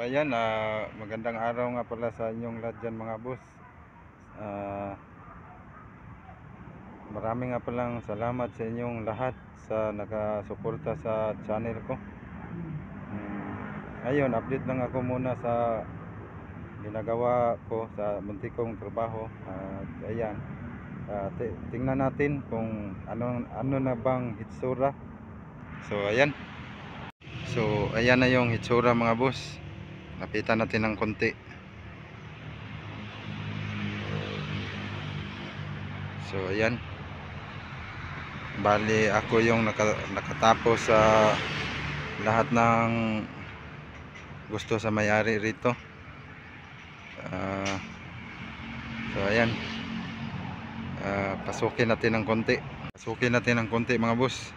ayan, magandang araw nga pala sa inyong lahat dyan mga boss. Ah, Marami nga palang salamat sa inyong lahat sa nakasuporta sa channel ko. Ayun, update lang ako muna sa ginagawa ko sa muntik kong trabaho. At ayan, tingnan natin kung ano na bang hitsura. So ayan na yung hitsura mga boss. Lapitan natin ng konti. So ayan, bali ako yung nakatapos sa lahat ng gusto sa may-ari rito. So ayan, pasukin natin ng konti mga boss.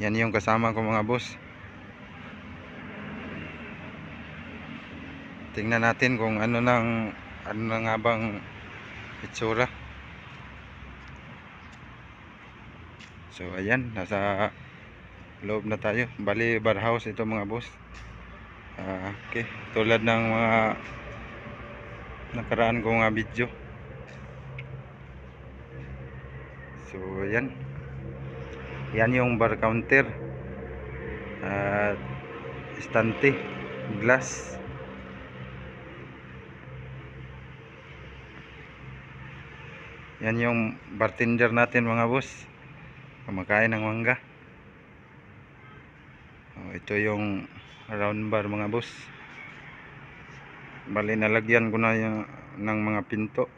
Yan yung kasama ko mga boss. Tingnan natin kung ano na nga bang itsura. So ayan, nasa loob na tayo. Bali bar house ito mga boss. Okay, tulad ng mga nakaraan kong video. So ayan, yan yung bar counter at estante, glass. Yan yung bartender natin mga boss, kumakain ng mangga. Ito yung round bar mga boss. Bali nalagyan ko na ng mga pinto.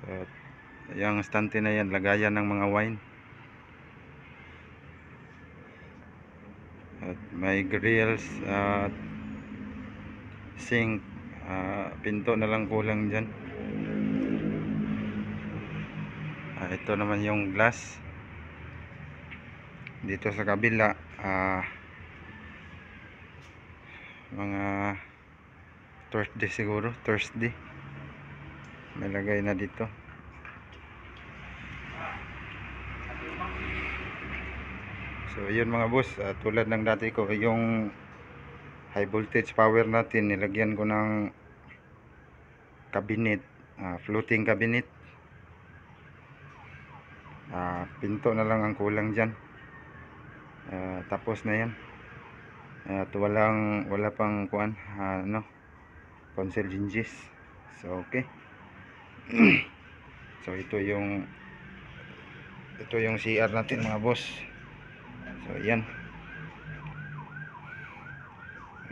At yung estante na yan, lagayan ng mga wine. At may grills at sink. Pinto na lang kulang dyan. Ito naman yung glass. Dito sa kabila mga Thursday siguro, Thursday may lagay na dito. So yun mga boss, tulad ng dati ko, yung high voltage power natin, nilagyan ko ng cabinet, floating cabinet. Pinto na lang ang kulang dyan. Tapos na yan. At wala pang kuan, console hinges. So okay. So ito yung CR natin mga boss. So yan,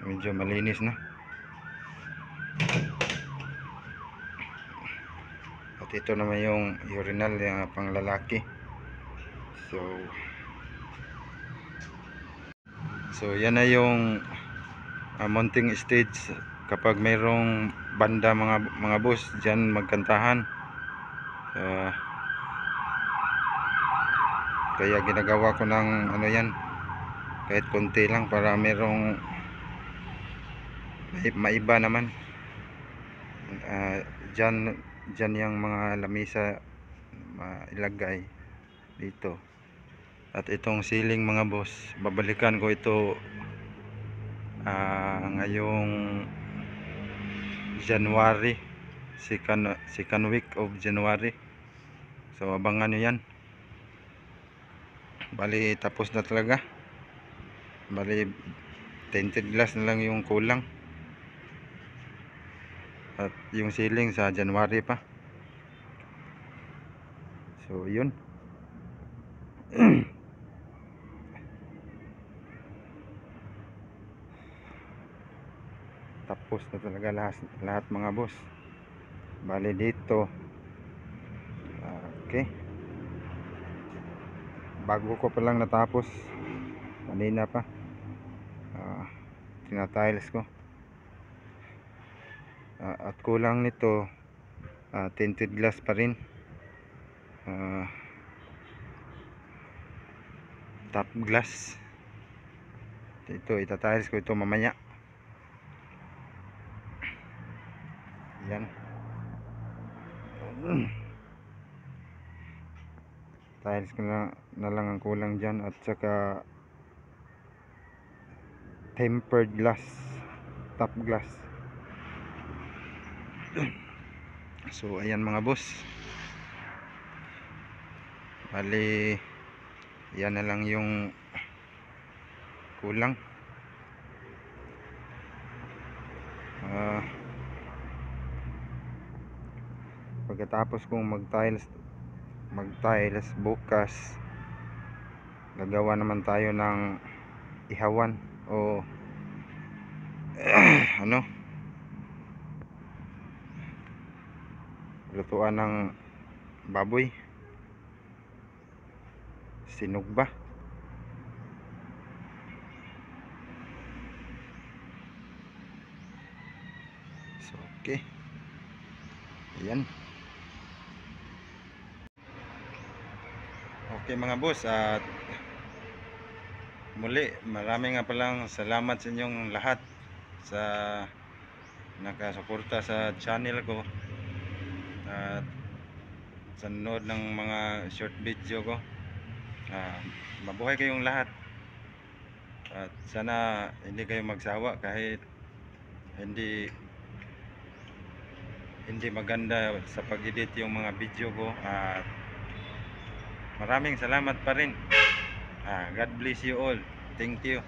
medyo malinis na. At ito naman yung urinal pang lalaki. So yan na yung mounting stage kapag mayroong banda mga boss dyan magkantahan. Kaya ginagawa ko ng yan, kahit konti lang para mayroong maiba naman. Dyan yung mga lamisa ilagay dito. At itong ceiling mga boss, babalikan ko ito ngayong January, second week of January. So abangan nyo yan. Bali tapos na talaga. Bali tinted glass na lang yung kulang. At yung ceiling sa January pa. So yun. Tapos na talaga lahat mga boss. Bali dito, okay, bago ko pa lang natapos kanina pa. Tinatiles ko. At kulang nito, tinted glass pa rin. Top glass. Ito itatiles ko ito mamaya. Yan. tiles na lang ang kulang dyan, at saka tempered glass, top glass. So ayan mga boss, bali yan na lang yung kulang. Pagkatapos kong mag tiles bukas, gagawa naman tayo ng ihawan o ano, lutuan ng baboy, sinugba. So okay, ayan. Okay mga boss, at muli maraming nga palang salamat sa inyong lahat sa nakasuporta sa channel ko at sa nanood ng mga short video ko. Mabuhay kayong lahat, at sana hindi kayo magsawa kahit hindi maganda sa pag-edit yung mga video ko, at maraming salamat pa rin. God bless you all. Thank you.